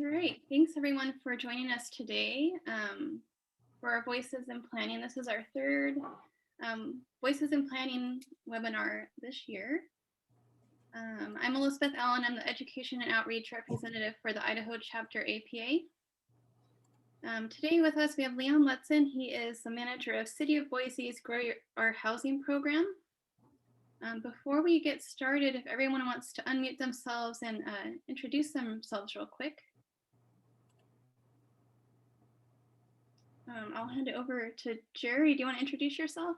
All right, thanks everyone for joining us today for our Voices in Planning. This is our third Voices in Planning webinar this year. I'm Elizabeth Allen. I'm the Education and Outreach Representative for the Idaho Chapter APA. Today with us, we have Leon Letson. He is the manager of City of Boise's Grow Our Housing program. Before we get started, if everyone wants to unmute themselves and introduce themselves real quick. I'll hand it over to Jerry. Do you want to introduce yourself?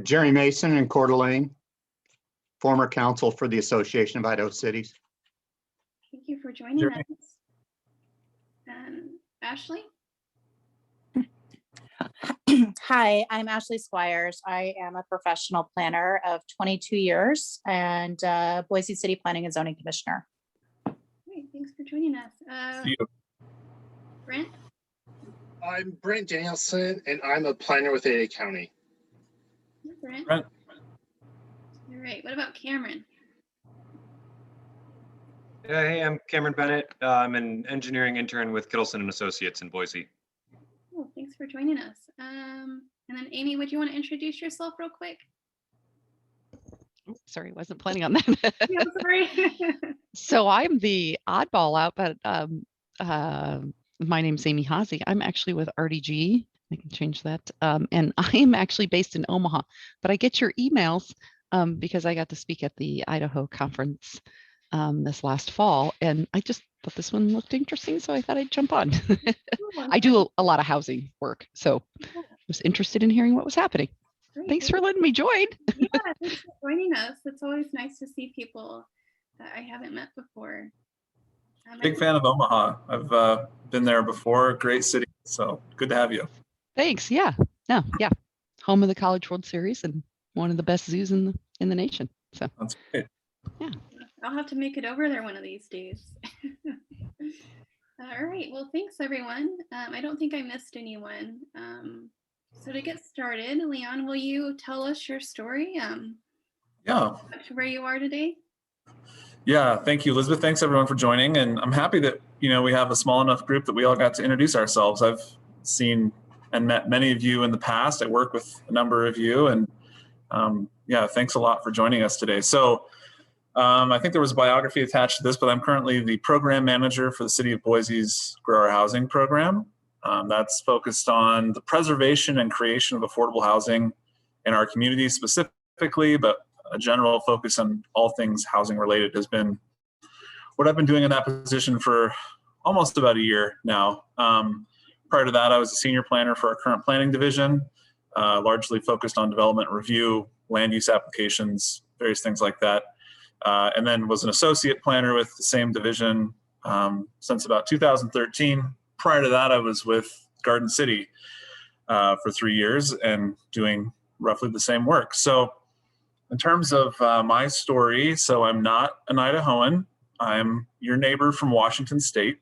Jerry Mason in Coeur d'Alene, former counsel for the Association of Idaho Cities. Thank you for joining us. Ashley? Hi, I'm Ashley Squires. I am a professional planner of 22 years and Boise City Planning and Zoning Commissioner. Great, thanks for joining us. Brent? I'm Brent Danielson, and I'm a planner with Ada County. Brent. Brent. All right, what about Cameron? Hey, I'm Cameron Bennett. I'm an engineering intern with Kittleson and Associates in Boise. Oh, thanks for joining us. And then Amy, would you want to introduce yourself real quick? Sorry, wasn't planning on that. Yeah, sorry. So I'm the oddball out, but my name's Amy Haase. I'm actually with RDG. I can change that. And I am actually based in Omaha, but I get your emails because I got to speak at the Idaho conference this last fall, and I just thought this one looked interesting, so I thought I'd jump on. I do a lot of housing work, so I was interested in hearing what was happening. Great. Thanks for letting me join. Yeah, thanks for joining us. It's always nice to see people that I haven't met before. Big fan of Omaha. I've been there before. Great city. So good to have you. Thanks. Yeah. No. Yeah. Home of the College World Series and one of the best zoos in the nation. So that's great. Yeah. I'll have to make it over there one of these days. All right. Well, thanks everyone. I don't think I missed anyone. So to get started, Leon, will you tell us your story? Yeah. Where you are today? Yeah, thank you, Elizabeth. Thanks everyone for joining. And I'm happy that, we have a small enough group that we all got to introduce ourselves. I've seen and met many of you in the past. I work with a number of you, and yeah, thanks a lot for joining us today. So I think there was a biography attached to this, but I'm currently the program manager for the City of Boise's Grow Our Housing program. That's focused on the preservation and creation of affordable housing in our community specifically, but a general focus on all things housing related has been what I've been doing in that position for almost about a year now. Prior to that, I was a senior planner for our current planning division, largely focused on development review, land use applications, various things like that. And then was an associate planner with the same division since about 2013. Prior to that, I was with Garden City for 3 years and doing roughly the same work. So in terms of my story, so I'm not an Idahoan. I'm your neighbor from Washington State.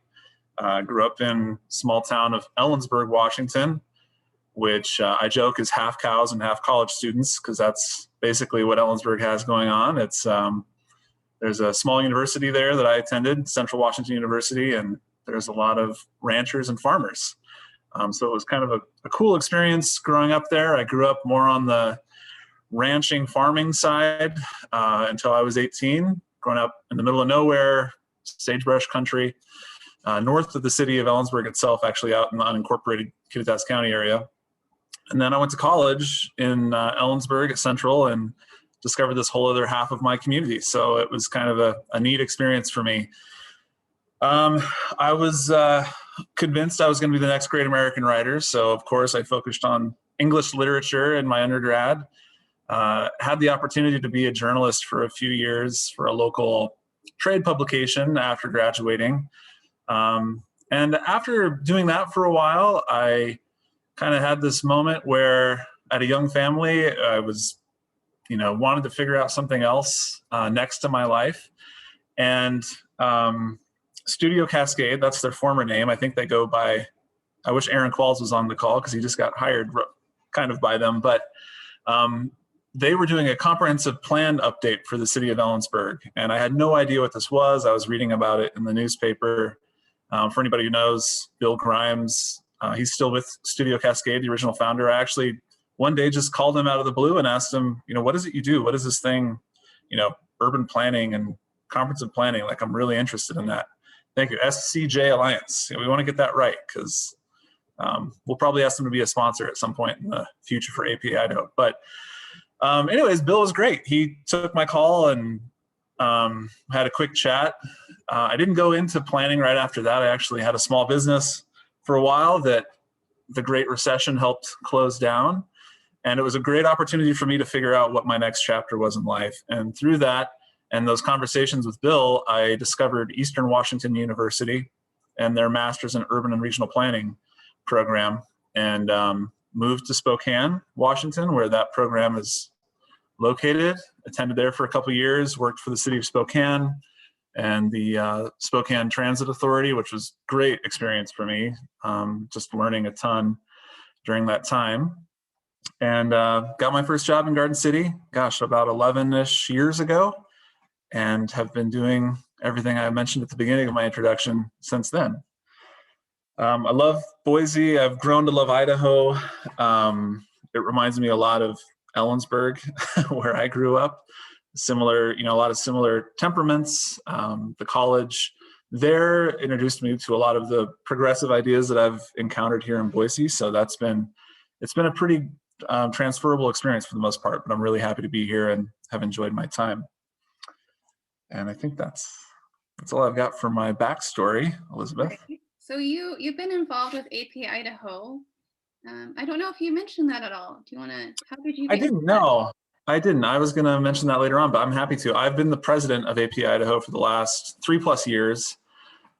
Grew up in small town of Ellensburg, Washington, which I joke is half cows and half college students, because that's basically what Ellensburg has going on. It's there's a small university there that I attended, Central Washington University, and there's a lot of ranchers and farmers. So it was kind of a cool experience growing up there. I grew up more on the ranching, farming side until I was 18, growing up in the middle of nowhere, sagebrush country, north of the city of Ellensburg itself, actually out in the unincorporated Kittitas County area. And then I went to college in Ellensburg at Central and discovered this whole other half of my community. So it was kind of a neat experience for me. I was convinced I was going to be the next great American writer. So of course I focused on English literature in my undergrad. Had the opportunity to be a journalist for a few years for a local trade publication after graduating. And after doing that for a while, I kind of had this moment where at a young family, I was, wanted to figure out something else next to my life. And Studio Cascade, that's their former name. I think they go by, I wish Aaron Qualls was on the call because he just got hired kind of by them. But they were doing a comprehensive plan update for the city of Ellensburg. And I had no idea what this was. I was reading about it in the newspaper. For anybody who knows Bill Grimes, he's still with Studio Cascade, the original founder. I actually one day just called him out of the blue and asked him, what is it you do? What is this thing, urban planning and comprehensive planning? Like, I'm really interested in that. Thank you. SCJ Alliance. We want to get that right, because we'll probably ask them to be a sponsor at some point in the future for AP Idaho. But anyways, Bill was great. He took my call and had a quick chat. I didn't go into planning right after that. I actually had a small business for a while that the Great Recession helped close down. And it was a great opportunity for me to figure out what my next chapter was in life. And through that and those conversations with Bill, I discovered Eastern Washington University and their Master's in Urban and Regional Planning program, and moved to Spokane, Washington, where that program is located. Attended there for a couple of years, worked for the city of Spokane and the Spokane Transit Authority, which was great experience for me, just learning a ton during that time. And got my first job in Garden City, gosh, about 11-ish years ago, and have been doing everything I mentioned at the beginning of my introduction since then. I love Boise. I've grown to love Idaho. It reminds me a lot of Ellensburg, where I grew up. Similar, a lot of similar temperaments. The college there introduced me to a lot of the progressive ideas that I've encountered here in Boise. So it's been a pretty transferable experience for the most part, but I'm really happy to be here and have enjoyed my time. And I think that's all I've got for my backstory, Elizabeth. So you've been involved with AP Idaho. I don't know if you mentioned that at all. Do you want to? How did you? I didn't know. I didn't. I was going to mention that later on, but I'm happy to. I've been the president of AP Idaho for the last 3+ years.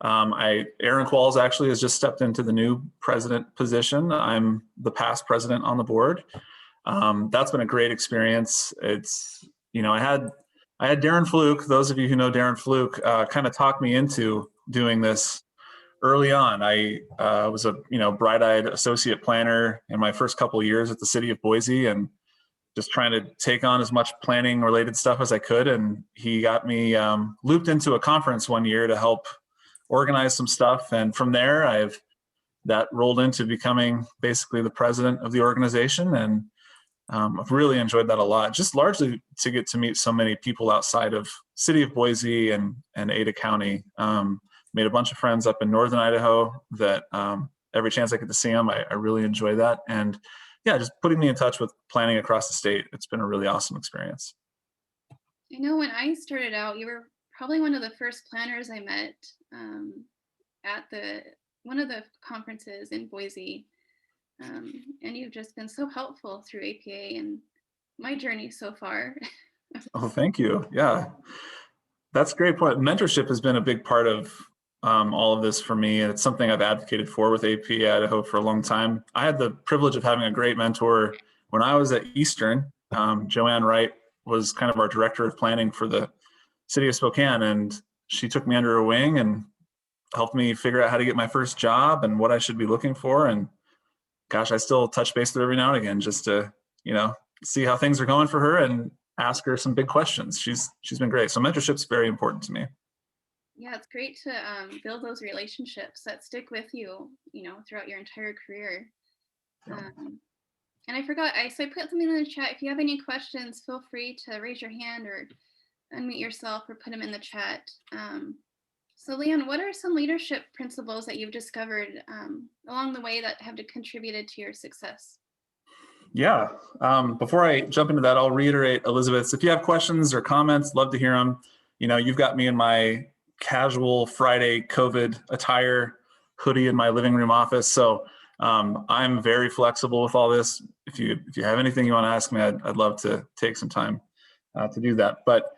Aaron Qualls actually has just stepped into the new president position. I'm the past president on the board. That's been a great experience. It's, I had Darren Fluke. Those of you who know Darren Fluke kind of talked me into doing this early on. I was a bright-eyed associate planner in my first couple of years at the city of Boise, and just trying to take on as much planning related stuff as I could. And he got me looped into a conference one year to help organize some stuff. And from there, that rolled into becoming basically the president of the organization. And I've really enjoyed that a lot, just largely to get to meet so many people outside of city of Boise and Ada County. Made a bunch of friends up in Northern Idaho that every chance I get to see them, I really enjoy that. And yeah, just putting me in touch with planning across the state. It's been a really awesome experience. I know when I started out, you were probably one of the first planners I met at one of the conferences in Boise. And you've just been so helpful through APA and my journey so far. Oh, thank you. Yeah, that's a great point. Mentorship has been a big part of all of this for me, and it's something I've advocated for with AP Idaho for a long time. I had the privilege of having a great mentor when I was at Eastern. Joanne Wright was kind of our director of planning for the city of Spokane, and she took me under her wing and helped me figure out how to get my first job and what I should be looking for. And gosh, I still touch base with her every now and again just to, see how things are going for her and ask her some big questions. She's been great. So mentorship's very important to me. Yeah, it's great to build those relationships that stick with you, throughout your entire career. And I forgot, so I put something in the chat. If you have any questions, feel free to raise your hand or unmute yourself or put them in the chat. So Leon, what are some leadership principles that you've discovered along the way that have contributed to your success? Yeah, before I jump into that, I'll reiterate Elizabeth's. If you have questions or comments, love to hear them. You've got me in my casual Friday COVID attire, hoodie in my living room office. So I'm very flexible with all this. If you have anything you want to ask me, I'd love to take some time to do that. But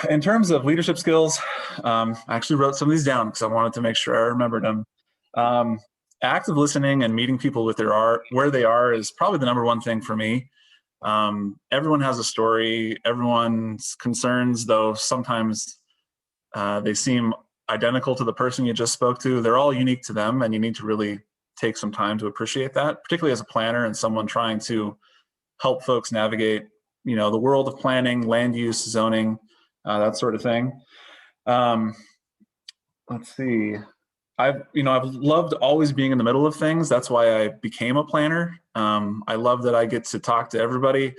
in terms of leadership skills, I actually wrote some of these down because I wanted to make sure I remembered them. Active listening and meeting people where they are is probably the number one thing for me. Everyone has a story. Everyone's concerns, though sometimes they seem identical to the person you just spoke to. They're all unique to them, and you need to really take some time to appreciate that, particularly as a planner and someone trying to help folks navigate, the world of planning, land use, zoning, that sort of thing. Let's see. I've loved always being in the middle of things. That's why I became a planner. I love that I get to talk to everybody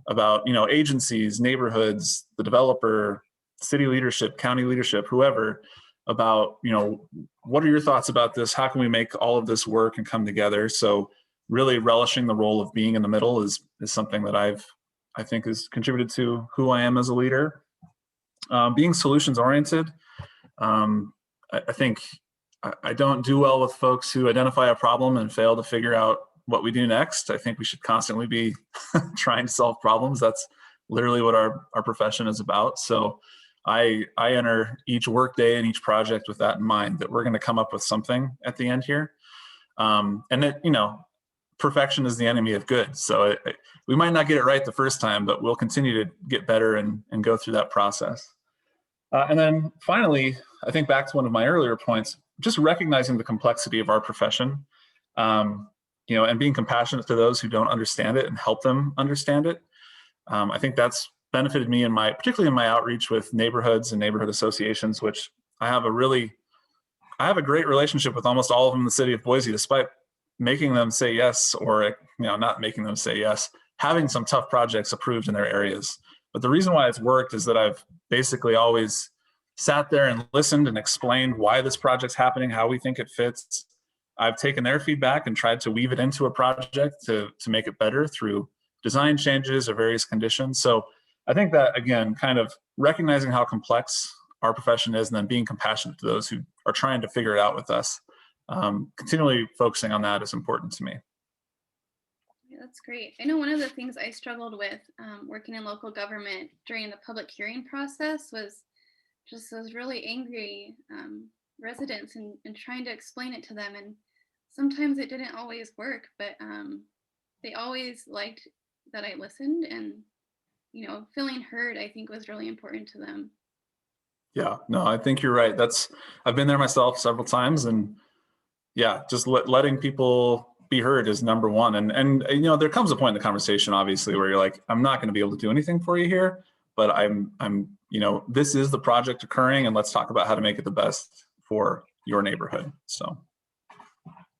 about, agencies, neighborhoods, the developer, city leadership, county leadership, whoever, about, what are your thoughts about this? How can we make all of this work and come together? So really relishing the role of being in the middle is something that I think has contributed to who I am as a leader. Being solutions oriented. I think I don't do well with folks who identify a problem and fail to figure out what we do next. I think we should constantly be trying to solve problems. That's literally what our profession is about. So I enter each workday and each project with that in mind, that we're going to come up with something at the end here. And that, perfection is the enemy of good. So we might not get it right the first time, but we'll continue to get better and go through that process. And then finally, I think back to one of my earlier points, just recognizing the complexity of our profession, and being compassionate to those who don't understand it and help them understand it. I think that's benefited me particularly in my outreach with neighborhoods and neighborhood associations, which I have a great relationship with almost all of them in the city of Boise, despite making them say yes, or not making them say yes, having some tough projects approved in their areas. But the reason why it's worked is that I've basically always sat there and listened and explained why this project's happening, how we think it fits. I've taken their feedback and tried to weave it into a project to make it better through design changes or various conditions. So I think that, again, kind of recognizing how complex our profession is and then being compassionate to those who are trying to figure it out with us, continually focusing on that is important to me. Yeah, that's great. I know one of the things I struggled with working in local government during the public hearing process was just those really angry residents and trying to explain it to them. And sometimes it didn't always work, but they always liked that I listened, and feeling heard, I think, was really important to them. Yeah, no, I think you're right. I've been there myself several times, and yeah, just letting people be heard is number one. And there comes a point in the conversation, obviously, where you're like, I'm not going to be able to do anything for you here, but I'm this is the project occurring, and let's talk about how to make it the best for your neighborhood. So.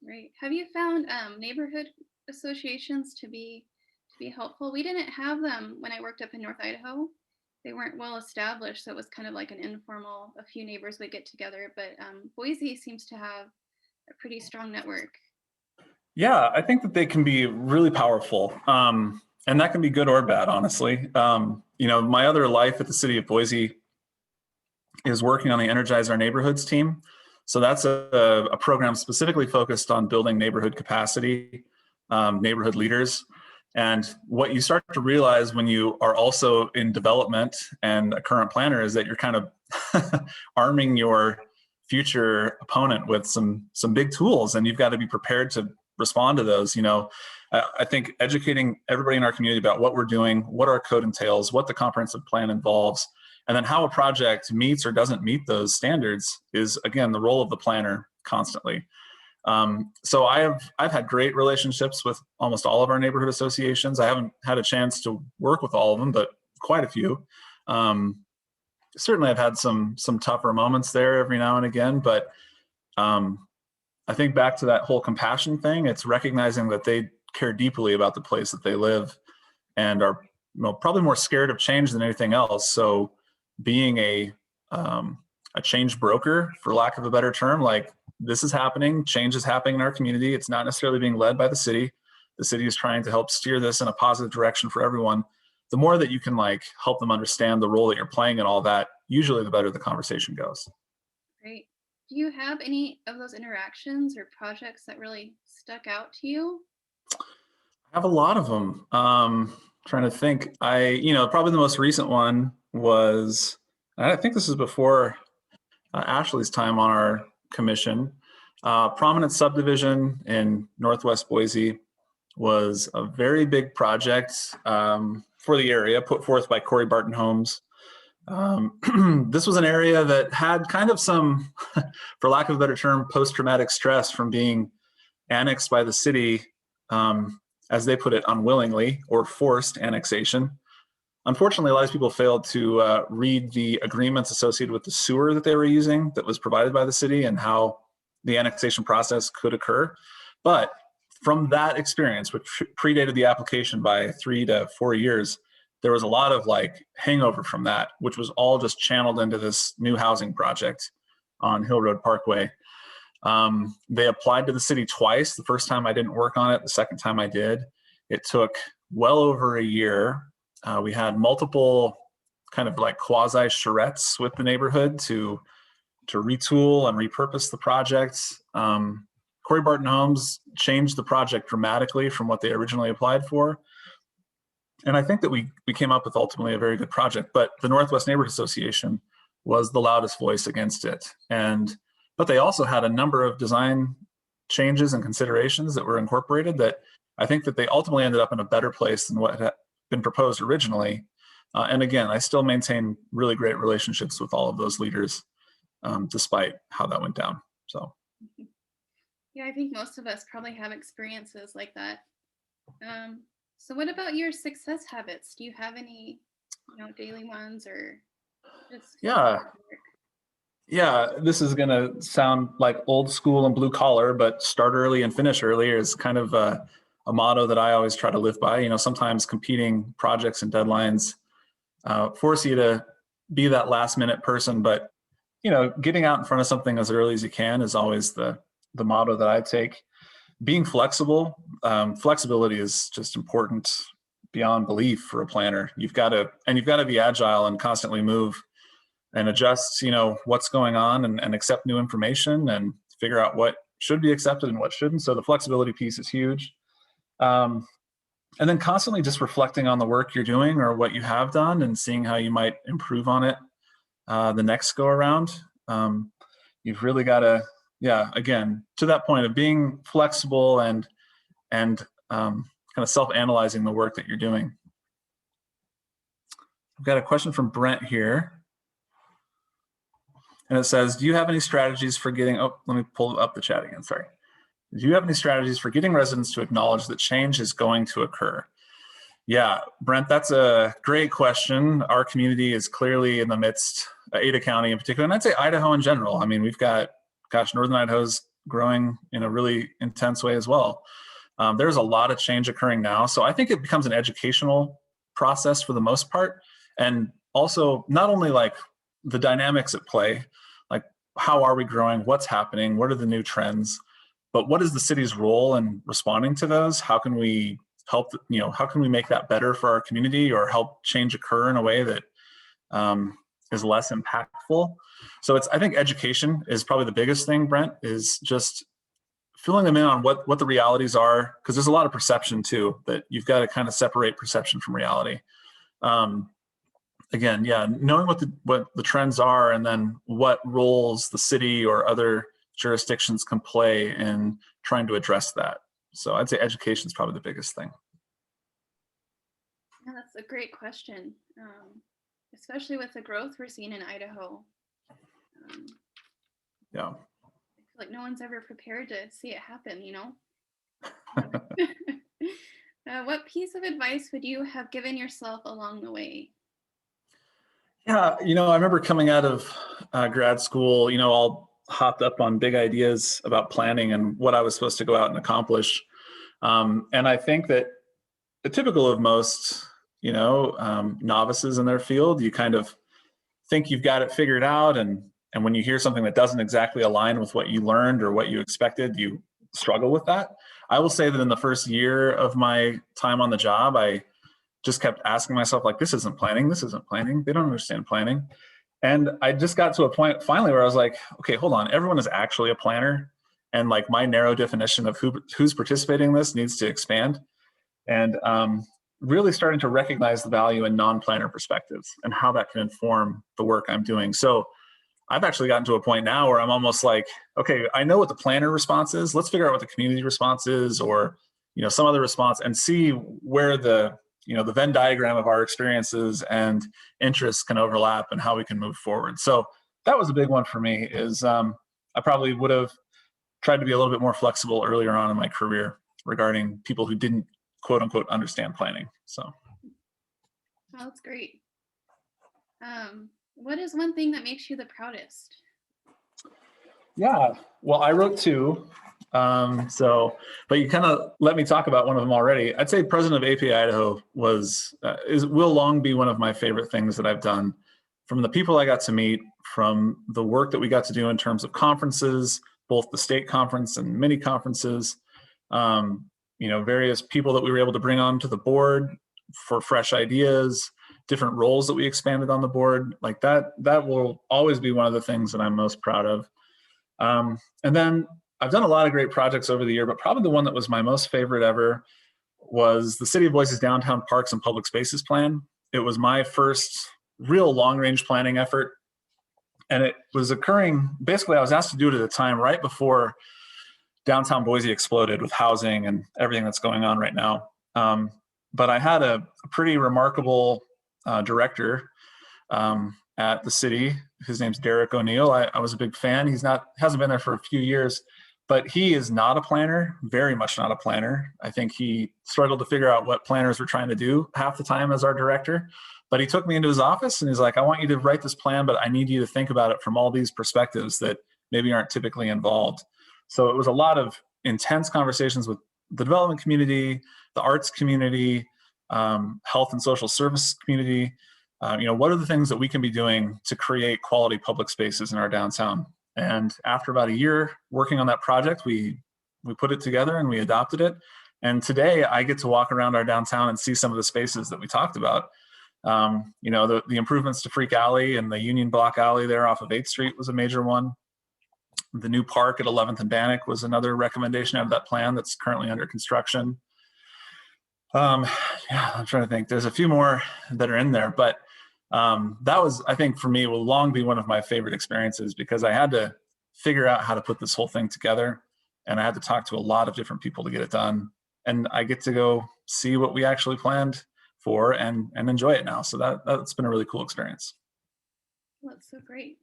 Right. Have you found neighborhood associations to be helpful? We didn't have them when I worked up in North Idaho. They weren't well established, so it was kind of like an informal, a few neighbors would get together, but Boise seems to have a pretty strong network. Yeah, I think that they can be really powerful, and that can be good or bad, honestly. My other life at the city of Boise is working on the Energize Our Neighborhoods team. So that's a program specifically focused on building neighborhood capacity, neighborhood leaders. And what you start to realize when you are also in development and a current planner is that you're kind of arming your future opponent with some big tools, and you've got to be prepared to respond to those. I think educating everybody in our community about what we're doing, what our code entails, what the comprehensive plan involves, and then how a project meets or doesn't meet those standards is, again, the role of the planner constantly. So I've had great relationships with almost all of our neighborhood associations. I haven't had a chance to work with all of them, but quite a few. Certainly I've had some tougher moments there every now and again, but I think back to that whole compassion thing, it's recognizing that they care deeply about the place that they live and are probably more scared of change than anything else. So being a change broker, for lack of a better term, like, this is happening, change is happening in our community. It's not necessarily being led by the city. The city is trying to help steer this in a positive direction for everyone. The more that you can help them understand the role that you're playing and all that, usually the better the conversation goes. Great. Do you have any of those interactions or projects that really stuck out to you? I have a lot of them. Trying to think. Probably the most recent one was, I think this is before Ashley's time on our commission. Prominent subdivision in Northwest Boise was a very big project for the area, put forth by Corey Barton Homes. This was an area that had kind of some, for lack of a better term, post-traumatic stress from being annexed by the city, as they put it, unwillingly or forced annexation. Unfortunately, a lot of people failed to read the agreements associated with the sewer that they were using that was provided by the city, and how the annexation process could occur. But from that experience, which predated the application by 3 to 4 years, there was a lot of like hangover from that, which was all just channeled into this new housing project on Hill Road Parkway. They applied to the city twice. The first time I didn't work on it. The second time I did. It took well over a year. We had multiple kind of like quasi charrettes with the neighborhood to retool and repurpose the project. Corey Barton Homes changed the project dramatically from what they originally applied for. And I think that we came up with ultimately a very good project, but the Northwest Neighborhood Association was the loudest voice against it. But they also had a number of design changes and considerations that were incorporated that I think that they ultimately ended up in a better place than what had been proposed originally. And again, I still maintain really great relationships with all of those leaders, despite how that went down. So. Yeah, I think most of us probably have experiences like that. So what about your success habits? Do you have any, daily ones or just? Yeah, this is gonna sound like old school and blue collar, but start early and finish early is kind of a motto that I always try to live by. Sometimes competing projects and deadlines force you to be that last minute person, but getting out in front of something as early as you can is always the motto that I take. Being flexible, flexibility is just important beyond belief for a planner. You've got to be agile and constantly move and adjust, what's going on and accept new information and figure out what should be accepted and what shouldn't. So the flexibility piece is huge. And then constantly just reflecting on the work you're doing or what you have done and seeing how you might improve on it the next go around. You've really got to, again, to that point of being flexible and kind of self-analyzing the work that you're doing. I've got a question from Brent here. And it says, do you have any strategies for getting, let me pull up the chat again, sorry. Do you have any strategies for getting residents to acknowledge that change is going to occur? Yeah, Brent, that's a great question. Our community is clearly in the midst, Ada County in particular, and I'd say Idaho in general. I mean, we've got, Northern Idaho's growing in a really intense way as well. There's a lot of change occurring now. So I think it becomes an educational process for the most part. And also not only like the dynamics at play, like how are we growing, what's happening, what are the new trends, but what is the city's role in responding to those? How can we help, how can we make that better for our community or help change occur in a way that is less impactful? So I think education is probably the biggest thing, Brent, is just filling them in on what the realities are, because there's a lot of perception too, that you've got to kind of separate perception from reality. Again, knowing what the trends are and then what roles the city or other jurisdictions can play in trying to address that. So I'd say education is probably the biggest thing. Yeah, that's a great question, especially with the growth we're seeing in Idaho. Yeah. I feel like no one's ever prepared to see it happen, What piece of advice would you have given yourself along the way? Yeah, I remember coming out of grad school, all hopped up on big ideas about planning and what I was supposed to go out and accomplish. And I think that typical of most, novices in their field, you kind of think you've got it figured out. And when you hear something that doesn't exactly align with what you learned or what you expected, you struggle with that. I will say that in the first year of my time on the job, I just kept asking myself, like, this isn't planning. They don't understand planning. And I just got to a point finally where I was like, okay, hold on. Everyone is actually a planner. And like my narrow definition of who's participating in this needs to expand. And really starting to recognize the value in non-planner perspectives and how that can inform the work I'm doing. So I've actually gotten to a point now where I'm almost like, okay, I know what the planner response is. Let's figure out what the community response is, or, some other response, and see where the Venn diagram of our experiences and interests can overlap and how we can move forward. So that was a big one for me, is I probably would have tried to be a little bit more flexible earlier on in my career regarding people who didn't quote unquote understand planning. So. Oh, that's great. What is one thing that makes you the proudest? Yeah, well, I wrote two. But you kind of let me talk about one of them already. I'd say president of APA Idaho will long be one of my favorite things that I've done. From the people I got to meet, from the work that we got to do in terms of conferences, both the state conference and mini conferences, various people that we were able to bring onto the board for fresh ideas, different roles that we expanded on the board, like that will always be one of the things that I'm most proud of. And then I've done a lot of great projects over the year, but probably the one that was my most favorite ever was the City of Boise's Downtown Parks and Public Spaces Plan. It was my first real long-range planning effort. And it was occurring, basically I was asked to do it at a time right before downtown Boise exploded with housing and everything that's going on right now. But I had a pretty remarkable director at the city. His name's Derek O'Neill. I was a big fan. Hasn't been there for a few years, but he is not a planner, very much not a planner. I think he struggled to figure out what planners were trying to do half the time as our director. But he took me into his office and he's like, I want you to write this plan, but I need you to think about it from all these perspectives that maybe aren't typically involved. So it was a lot of intense conversations with the development community, the arts community, health and social service community. What are the things that we can be doing to create quality public spaces in our downtown? And after about a year working on that project, we put it together and we adopted it. And today I get to walk around our downtown and see some of the spaces that we talked about. The improvements to Freak Alley and the Union Block Alley there off of 8th Street was a major one. The new park at 11th and Bannock was another recommendation out of that plan that's currently under construction. I'm trying to think. There's a few more that are in there, but that was, I think for me, will long be one of my favorite experiences because I had to figure out how to put this whole thing together and I had to talk to a lot of different people to get it done. And I get to go see what we actually planned for and enjoy it now. So that's been a really cool experience. Well, that's so great.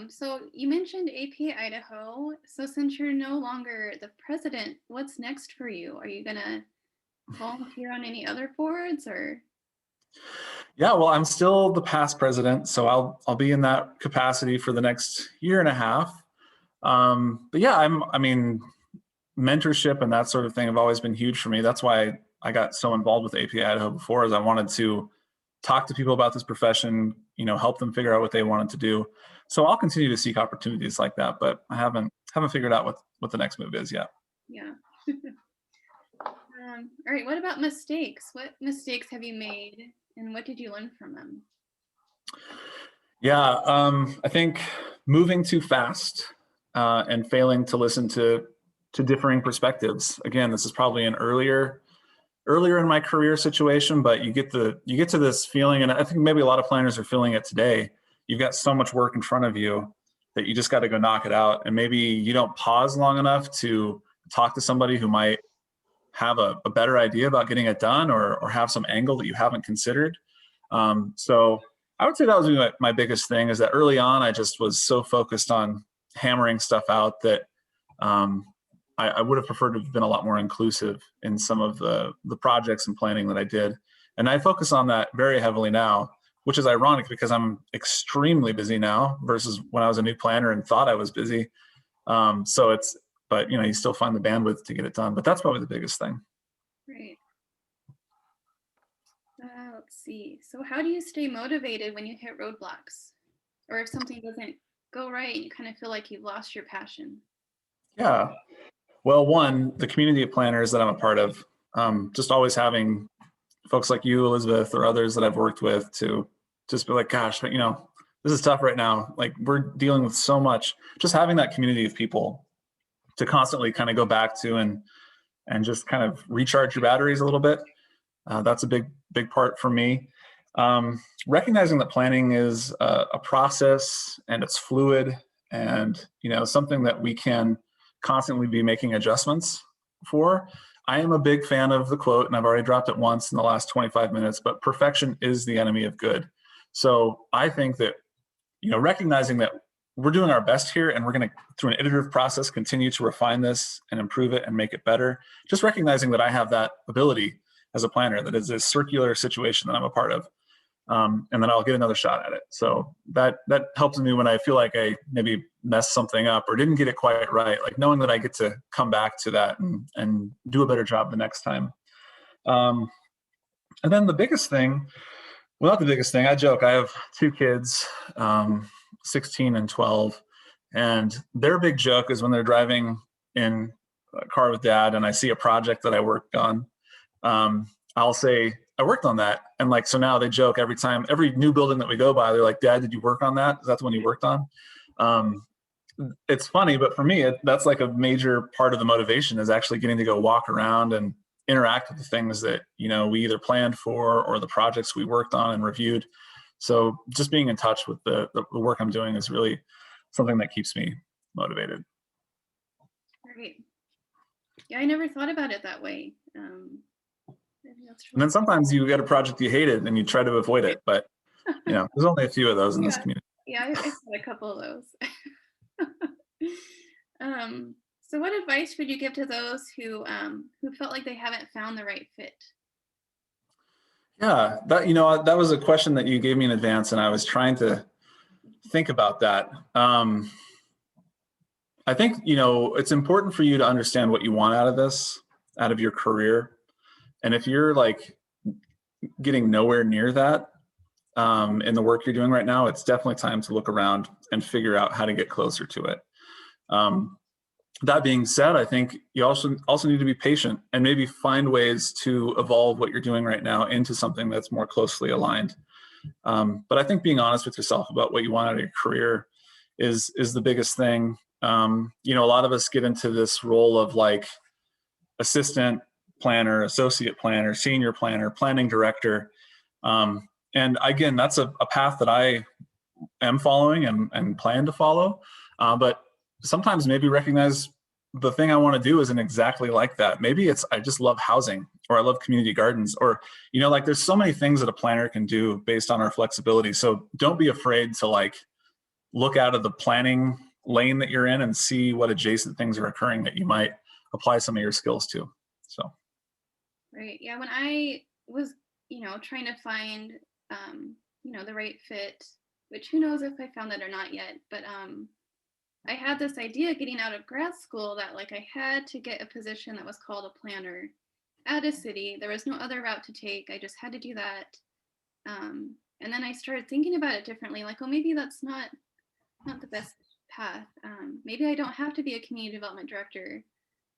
So you mentioned APA Idaho. So since you're no longer the president, what's next for you? Are you gonna volunteer on any other boards or? Yeah, well, I'm still the past president, so I'll be in that capacity for the next year and a half. But yeah, mentorship and that sort of thing have always been huge for me. That's why I got so involved with APA Idaho before, is I wanted to talk to people about this profession, help them figure out what they wanted to do. So I'll continue to seek opportunities like that, but I haven't figured out what the next move is yet. Yeah. All right, what about mistakes? What mistakes have you made and what did you learn from them? Yeah, I think moving too fast and failing to listen to differing perspectives. Again, this is probably an earlier in my career situation, but you get to this feeling, and I think maybe a lot of planners are feeling it today. You've got so much work in front of you that you just got to go knock it out. And maybe you don't pause long enough to talk to somebody who might have a better idea about getting it done or have some angle that you haven't considered. So I would say that was my biggest thing, is that early on, I just was so focused on hammering stuff out that I would have preferred to have been a lot more inclusive in some of the projects and planning that I did. And I focus on that very heavily now, which is ironic because I'm extremely busy now versus when I was a new planner and thought I was busy. But you still find the bandwidth to get it done. But that's probably the biggest thing. Right. Let's see. So how do you stay motivated when you hit roadblocks? Or if something doesn't go right, you kind of feel like you've lost your passion? Yeah. Well, one, the community of planners that I'm a part of, just always having folks like you, Elizabeth, or others that I've worked with to just be like, gosh, this is tough right now. Like, we're dealing with so much. Just having that community of people to constantly kind of go back to and just kind of recharge your batteries a little bit. That's a big part for me. Recognizing that planning is a process and it's fluid and, something that we can constantly be making adjustments for. I am a big fan of the quote, and I've already dropped it once in the last 25 minutes, but perfection is the enemy of good. So I think that, recognizing that we're doing our best here and we're going to, through an iterative process, continue to refine this and improve it and make it better. Just recognizing that I have that ability as a planner, that is a circular situation that I'm a part of. and then I'll get another shot at it. So that helps me when I feel like I maybe messed something up or didn't get it quite right, like knowing that I get to come back to that and do a better job the next time. And then the biggest thing, well, not the biggest thing, I joke, I have 2 kids, 16 and 12, and their big joke is when they're driving in a car with dad and I see a project that I worked on, I'll say, I worked on that. And like, so now they joke every time, every new building that we go by, they're like, Dad, did you work on that? Is that the one you worked on? It's funny, but for me, that's like a major part of the motivation is actually getting to go walk around and interact with the things that, you know, we either planned for or the projects we worked on and reviewed. So just being in touch with the work I'm doing is really something that keeps me motivated. Great. Yeah, I never thought about it that way. And then sometimes you get a project you hated and you try to avoid it, but you know, there's only a few of those in this community. Yeah, I've had a couple of those. So what advice would you give to those who felt like they haven't found the right fit? Yeah, that, you know, that was a question that you gave me in advance, and I was trying to think about that. I think, you know, it's important for you to understand what you want out of this, out of your career. And if you're like getting nowhere near that in the work you're doing right now, it's definitely time to look around and figure out how to get closer to it. That being said, I think you also need to be patient and maybe find ways to evolve what you're doing right now into something that's more closely aligned. But I think being honest with yourself about what you want out of your career is the biggest thing. You know, a lot of us get into this role of like assistant planner, associate planner, senior planner, planning director. And again, that's a path that I am following and plan to follow. But sometimes maybe recognize the thing I want to do isn't exactly like that. Maybe it's, I just love housing, or I love community gardens, or, you know, like there's so many things that a planner can do based on our flexibility. So don't be afraid to like look out of the planning lane that you're in and see what adjacent things are occurring that you might apply some of your skills to. So. Right. Yeah. When I was, you know, trying to find, you know, the right fit, which who knows if I found that or not yet, but I had this idea getting out of grad school that like I had to get a position that was called a planner at a city. There was no other route to take. I just had to do that. And then I started thinking about it differently. Like, oh, maybe that's not the best path. Maybe I don't have to be a community development director.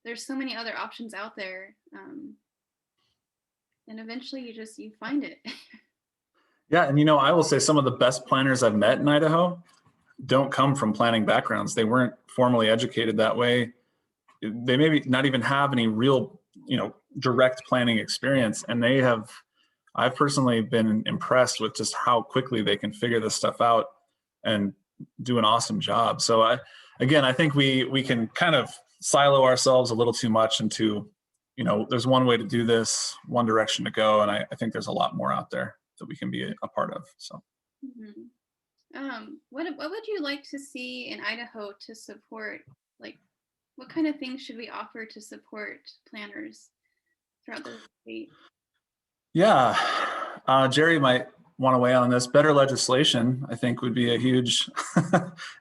There's so many other options out there. And eventually you find it. Yeah. And, you know, I will say some of the best planners I've met in Idaho don't come from planning backgrounds. They weren't formally educated that way. They maybe not even have any real, you know, direct planning experience. And I've personally been impressed with just how quickly they can figure this stuff out and do an awesome job. So I think we can kind of silo ourselves a little too much into, you know, there's one way to do this, one direction to go. And I think there's a lot more out there that we can be a part of. So. Mm-hmm. What would you like to see in Idaho to support, like, what kind of things should we offer to support planners throughout the state? Yeah, Jerry might want to weigh on this. Better legislation, I think, would be a huge,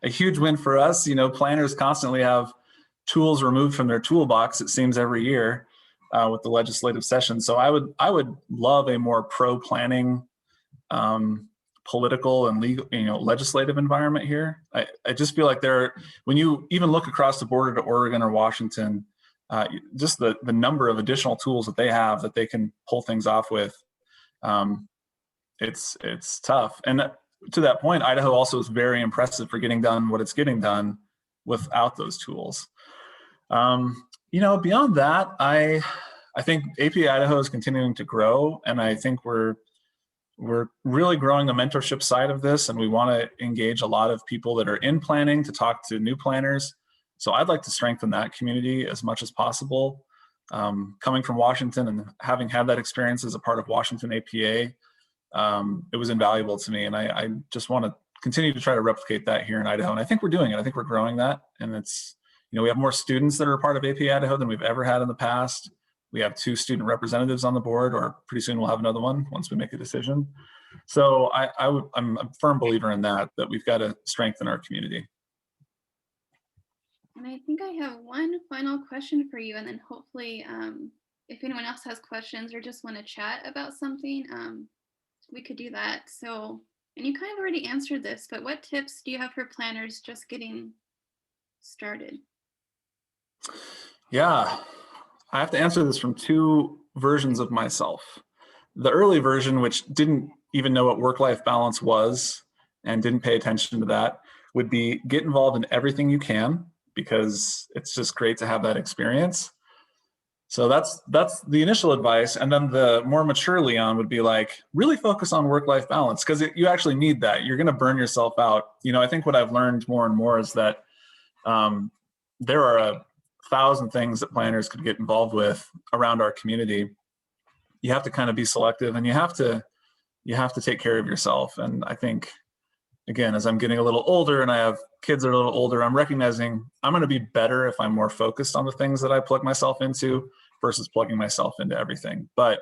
a huge win for us. You know, planners constantly have tools removed from their toolbox, it seems, every year with the legislative session. So I would love a more pro-planning political and legal, you know, legislative environment here. I just feel like when you even look across the border to Oregon or Washington, just the number of additional tools that they have that they can pull things off with, it's tough. And to that point, Idaho also is very impressive for getting done what it's getting done without those tools. You know, beyond that, I think APA Idaho is continuing to grow, and I think we're really growing the mentorship side of this, and we want to engage a lot of people that are in planning to talk to new planners. So I'd like to strengthen that community as much as possible. Coming from Washington and having had that experience as a part of Washington APA, it was invaluable to me, and I just want to continue to try to replicate that here in Idaho. And I think we're doing it. I think we're growing that, and it's, you know, we have more students that are a part of APA Idaho than we've ever had in the past. We have 2 student representatives on the board, or pretty soon we'll have another one once we make a decision. So I'm a firm believer in that we've got to strengthen our community. And I think I have one final question for you, and then hopefully, if anyone else has questions or just want to chat about something, we could do that. So, and you kind of already answered this, but what tips do you have for planners just getting started? Yeah, I have to answer this from two versions of myself. The early version, which didn't even know what work-life balance was and didn't pay attention to that, would be get involved in everything you can, because it's just great to have that experience. So that's the initial advice. And then the more mature Leon would be like, really focus on work-life balance, because you actually need that. You're going to burn yourself out. You know, I think what I've learned more and more is that there are 1,000 things that planners could get involved with around our community. You have to kind of be selective, and you have to take care of yourself. And I think, again, as I'm getting a little older and I have kids that are a little older, I'm recognizing I'm going to be better if I'm more focused on the things that I plug myself into versus plugging myself into everything. But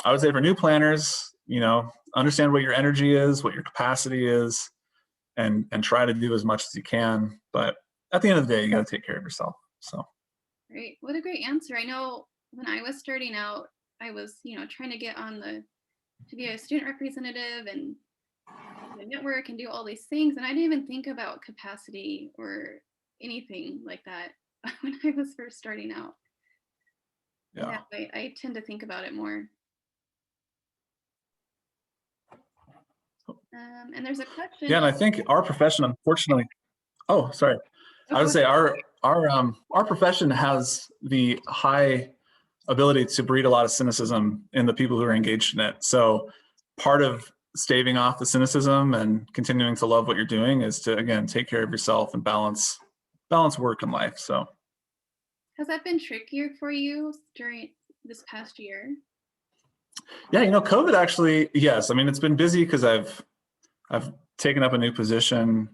I would say for new planners, you know, understand what your energy is, what your capacity is, and try to do as much as you can. But at the end of the day, you got to take care of yourself. So. Great. What a great answer. I know when I was starting out, I was, trying to get on to be a student representative and network and do all these things. And I didn't even think about capacity or anything like that when I was first starting out. Yeah. I tend to think about it more. And there's a question. Yeah, and I think our profession, unfortunately, oh, sorry. I would say our profession has the high ability to breed a lot of cynicism in the people who are engaged in it. So part of staving off the cynicism and continuing to love what you're doing is to, again, take care of yourself and balance work and life. So has that been trickier for you during this past year? Yeah, COVID actually, yes. I mean, it's been busy because I've taken up a new position.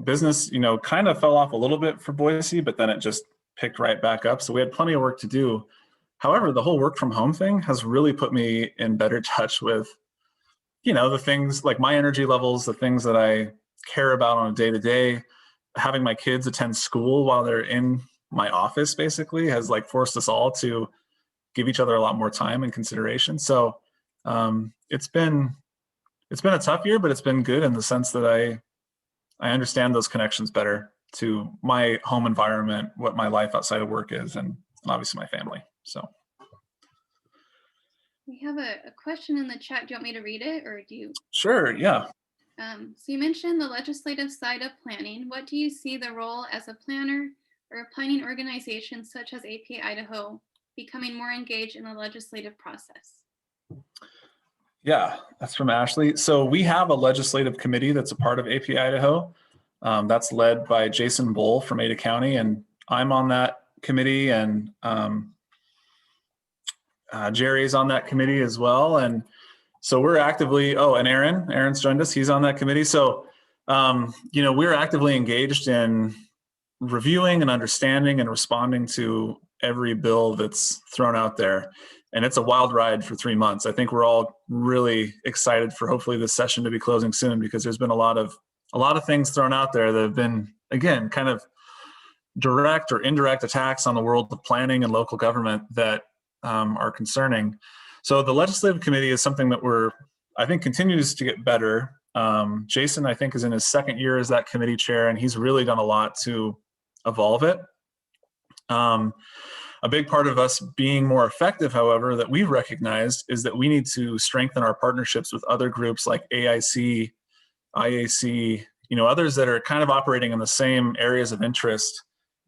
Business, kind of fell off a little bit for Boise, but then it just picked right back up. So we had plenty of work to do. However, the whole work from home thing has really put me in better touch with, the things like my energy levels, the things that I care about on a day-to-day. Having my kids attend school while they're in my office basically has forced us all to give each other a lot more time and consideration. So it's been a tough year, but it's been good in the sense that I understand those connections better to my home environment, what my life outside of work is, and obviously my family. So we have a question in the chat. Do you want me to read it, or do you? Sure, yeah. So you mentioned the legislative side of planning. What do you see the role as a planner or a planning organization such as APA Idaho becoming more engaged in the legislative process? Yeah, that's from Ashley. So we have a legislative committee that's a part of APA Idaho. That's led by Jason Bull from Ada County, and I'm on that committee, and Jerry's on that committee as well. And so we're actively, and Aaron's joined us. He's on that committee. So, we're actively engaged in reviewing and understanding and responding to every bill that's thrown out there. And it's a wild ride for 3 months. I think we're all really excited for hopefully this session to be closing soon, because there's been a lot of things thrown out there that have been, again, kind of direct or indirect attacks on the world of planning and local government that are concerning. So the legislative committee is something that I think continues to get better. Jason, I think, is in his second year as that committee chair, and he's really done a lot to evolve it. A big part of us being more effective, however, that we've recognized is that we need to strengthen our partnerships with other groups like AIC, IAC, others that are kind of operating in the same areas of interest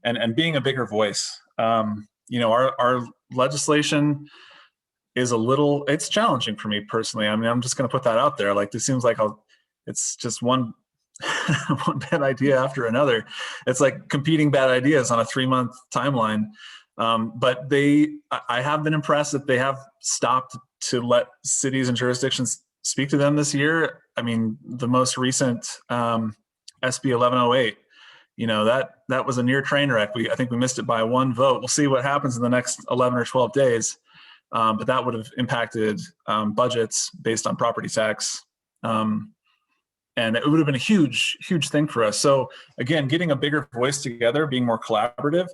and being a bigger voice. Our legislation is it's challenging for me personally. I mean, I'm just going to put that out there. This seems like it's just one bad idea after another. It's like competing bad ideas on a 3-month timeline. But I have been impressed that they have stopped to let cities and jurisdictions speak to them this year. I mean, the most recent SB 1108, that was a near train wreck. I think we missed it by 1 vote. We'll see what happens in the next 11 or 12 days. but that would have impacted budgets based on property tax. And it would have been a huge, huge thing for us. So again, getting a bigger voice together, being more collaborative.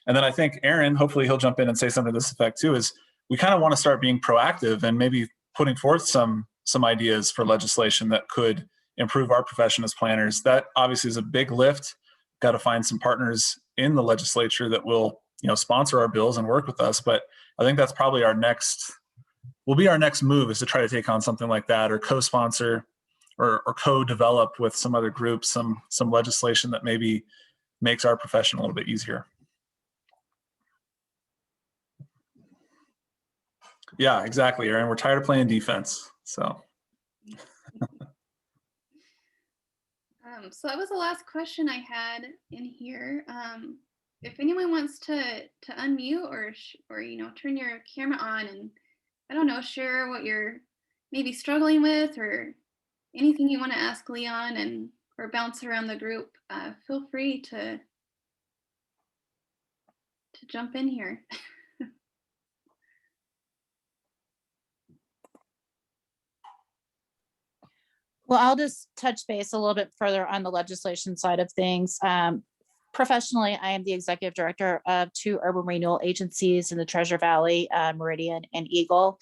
And then I think Aaron, hopefully he'll jump in and say something to this effect too, is we kind of want to start being proactive and maybe putting forth some ideas for legislation that could improve our profession as planners. That obviously is a big lift. Got to find some partners in the legislature that will, sponsor our bills and work with us. But I think that's probably our next move, is to try to take on something like that, or co-sponsor or co-develop with some other groups, some legislation that maybe makes our profession a little bit easier. Yeah, exactly, Aaron. We're tired of playing defense. So so that was the last question I had in here. If anyone wants to unmute or turn your camera on and, I don't know, share what you're maybe struggling with or anything you want to ask Leon or bounce around the group, feel free to jump in here. Well, I'll just touch base a little bit further on the legislation side of things. Professionally, I am the executive director of 2 urban renewal agencies in the Treasure Valley, Meridian and Eagle.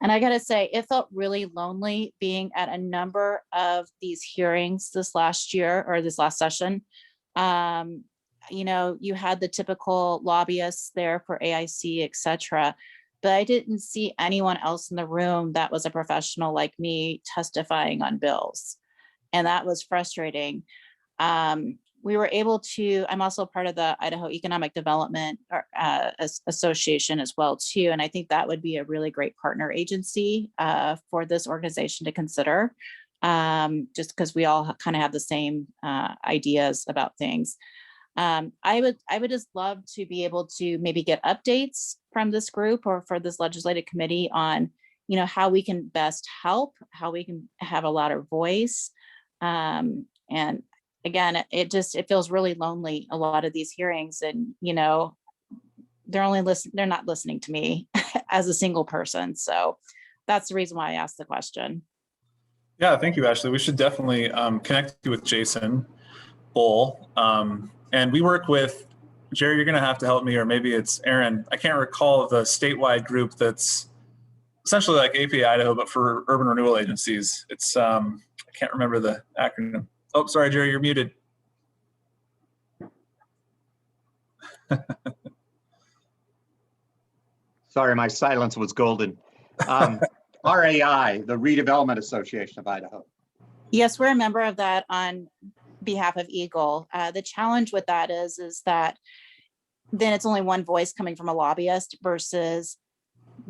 And I got to say, it felt really lonely being at a number of these hearings this last session. You had the typical lobbyists there for AIC, et cetera, but I didn't see anyone else in the room that was a professional like me testifying on bills. And that was frustrating. We were able to, I'm also part of the Idaho Economic Development Association as well too. And I think that would be a really great partner agency for this organization to consider, just because we all kind of have the same ideas about things. I would just love to be able to maybe get updates from this group or for this legislative committee on, how we can best help, how we can have a louder voice. And again, it feels really lonely, a lot of these hearings, and, they're not listening to me as a single person. So that's the reason why I asked the question. Yeah, thank you, Ashley. We should definitely connect you with Jason Bull. And we work with, Jerry, you're going to have to help me, or maybe it's Aaron. I can't recall the statewide group that's essentially like APA Idaho, but for urban renewal agencies. It's, I can't remember the acronym. Oh, sorry, Jerry, you're muted. Sorry, my silence was golden. RAI, the Redevelopment Association of Idaho. Yes, we're a member of that on behalf of Eagle. The challenge with that is that then it's only one voice coming from a lobbyist versus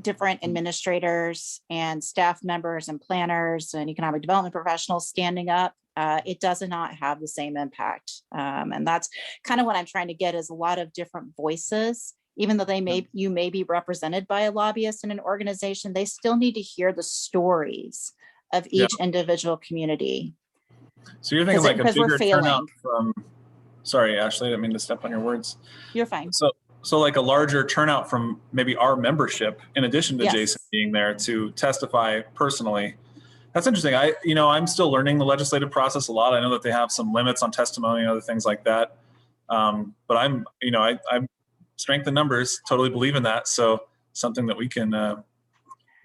different administrators and staff members and planners and economic development professionals standing up. It does not have the same impact. And that's kind of what I'm trying to get, is a lot of different voices. Even though you may be represented by a lobbyist in an organization, they still need to hear the stories of each individual community. So you're thinking like a bigger turnout from, sorry, Ashley, I didn't mean to step on your words. You're fine. So like a larger turnout from maybe our membership, in addition to Jason being there to testify personally. That's interesting. I'm still learning the legislative process a lot. I know that they have some limits on testimony and other things like that. But I'm strength in numbers, totally believe in that. So something that we can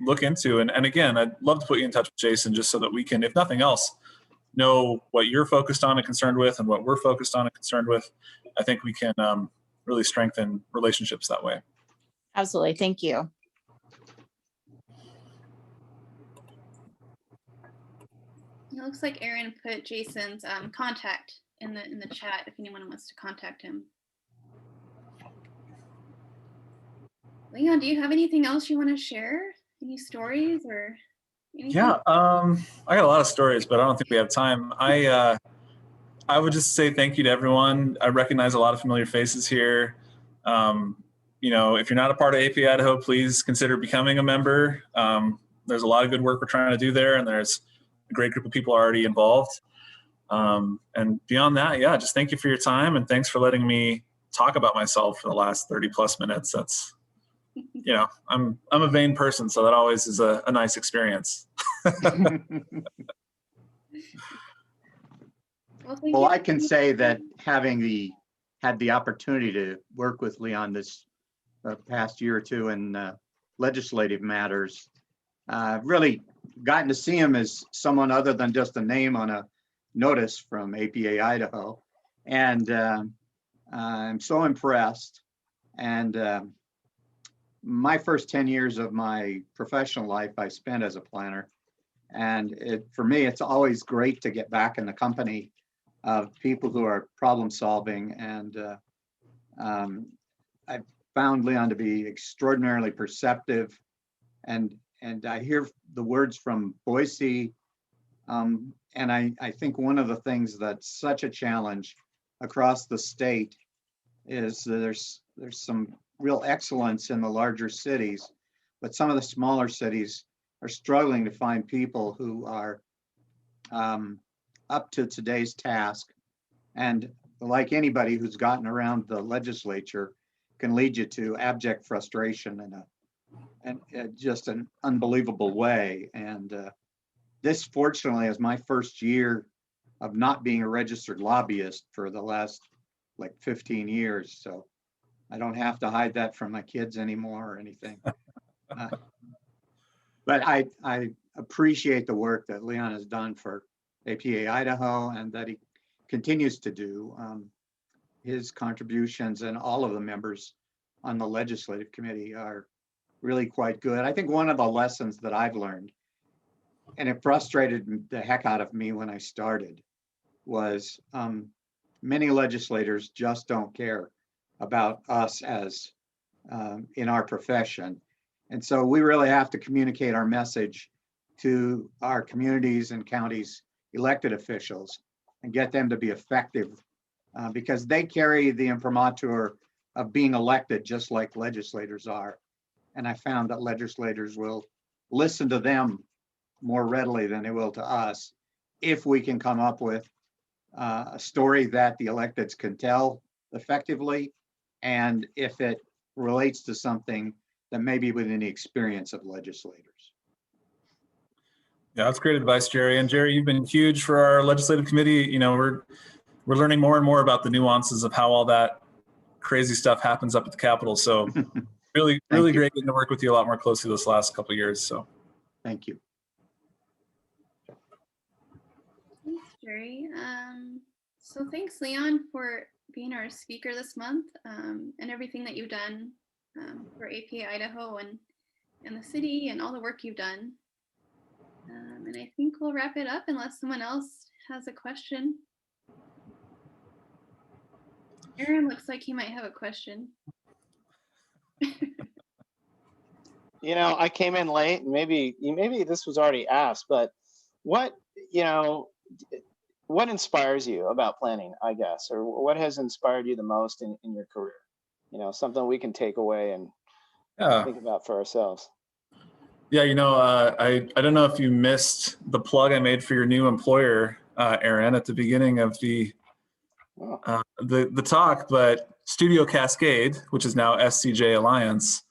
look into. And again, I'd love to put you in touch with Jason, just so that we can, if nothing else, know what you're focused on and concerned with and what we're focused on and concerned with. I think we can really strengthen relationships that way. Absolutely. Thank you. It looks like Aaron put Jason's contact in the chat if anyone wants to contact him. Leon, do you have anything else you want to share? Any stories or anything? Yeah, I got a lot of stories, but I don't think we have time. I would just say thank you to everyone. I recognize a lot of familiar faces here. If you're not a part of APA Idaho, please consider becoming a member. There's a lot of good work we're trying to do there, and there's a great group of people already involved. And beyond that, just thank you for your time, and thanks for letting me talk about myself for the last 30 plus minutes. you know, I'm a vain person, so that always is a nice experience. Well, thank Well, you. I can say that having had the opportunity to work with Leon this past year or two in legislative matters, really gotten to see him as someone other than just a name on a notice from APA Idaho. And I'm so impressed. And my first 10 years of my professional life, I spent as a planner. And for me, it's always great to get back in the company of people who are problem solving. And I found Leon to be extraordinarily perceptive. And I hear the words from Boise. And I think one of the things that's such a challenge across the state is there's some real excellence in the larger cities, but some of the smaller cities are struggling to find people who are up to today's task. And like anybody who's gotten around the legislature can lead you to abject frustration and just an unbelievable way. And this fortunately is my first year of not being a registered lobbyist for the last like 15 years. So I don't have to hide that from my kids anymore or anything. But I appreciate the work that Leon has done for APA Idaho and that he continues to do. His contributions and all of the members on the legislative committee are really quite good. I think one of the lessons that I've learned, and it frustrated the heck out of me when I started, was many legislators just don't care about us as in our profession. And so we really have to communicate our message to our communities and counties elected officials and get them to be effective because they carry the imprimatur of being elected just like legislators are. And I found that legislators will listen to them more readily than they will to us if we can come up with a story that the electeds can tell effectively, and if it relates to something that may be within the experience of legislators. Yeah, that's great advice, Jerry. And Jerry, you've been huge for our legislative committee. You know, we're learning more and more about the nuances of how all that crazy stuff happens up at the Capitol. So really great getting to work with you a lot more closely this last couple of years. So thank you. Thanks, Jerry. So thanks, Leon, for being our speaker this month and everything that you've done for APA Idaho and the city and all the work you've done. And I think we'll wrap it up unless someone else has a question. Aaron looks like he might have a question. You know, I came in late, and maybe this was already asked, but what inspires you about planning, I guess, or what has inspired you the most in your career? You know, something we can take away and think about for ourselves. Yeah, you know, I don't know if you missed the plug I made for your new employer, Aaron, at the beginning of the talk, but Studio Cascade, which is now SCJ Alliance,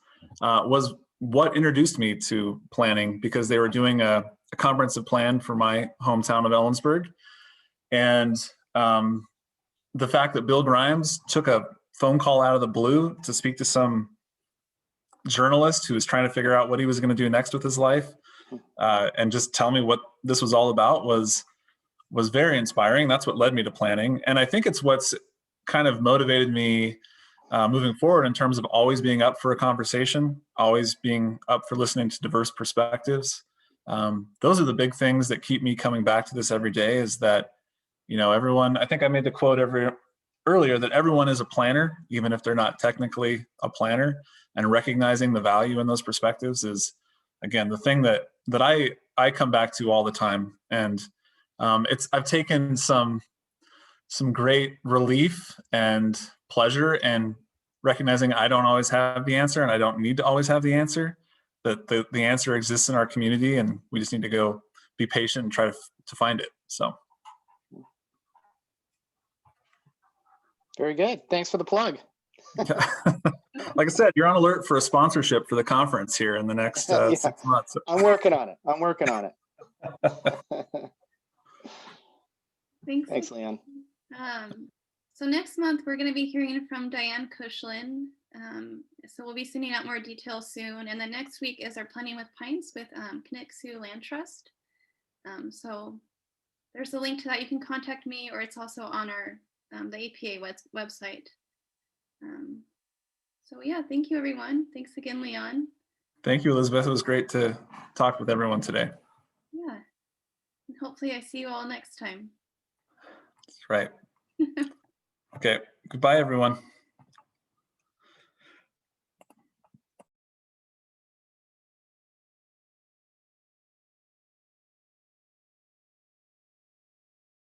was what introduced me to planning because they were doing a comprehensive plan for my hometown of Ellensburg. And the fact that Bill Grimes took a phone call out of the blue to speak to some journalist who was trying to figure out what he was going to do next with his life and just tell me what this was all about was very inspiring. That's what led me to planning. And I think it's what's kind of motivated me moving forward in terms of always being up for a conversation, always being up for listening to diverse perspectives. Those are the big things that keep me coming back to this every day is that, you know, everyone, I think I made the quote earlier that everyone is a planner, even if they're not technically a planner, and recognizing the value in those perspectives is, again, the thing that I come back to all the time. And I've taken some great relief and pleasure and recognizing I don't always have the answer and I don't need to always have the answer, that the answer exists in our community and we just need to go be patient and try to find it. So. Very good. Thanks for the plug. Like I said, you're on alert for a sponsorship for the conference here in the next Yeah. 6 months. I'm working on it. I'm working on it. Thanks, Leon. So next month, we're going to be hearing from Diane Kushlin. So we'll be sending out more details soon. And then next week is our Planning with Pines with Connexu Land Trust. So there's a link to that. You can contact me, or it's also on our the APA website. So yeah, thank you, everyone. Thanks again, Leon. Thank you, Elizabeth. It was great to talk with everyone today. Yeah. And hopefully I see you all next time. That's right. Okay. Goodbye, everyone.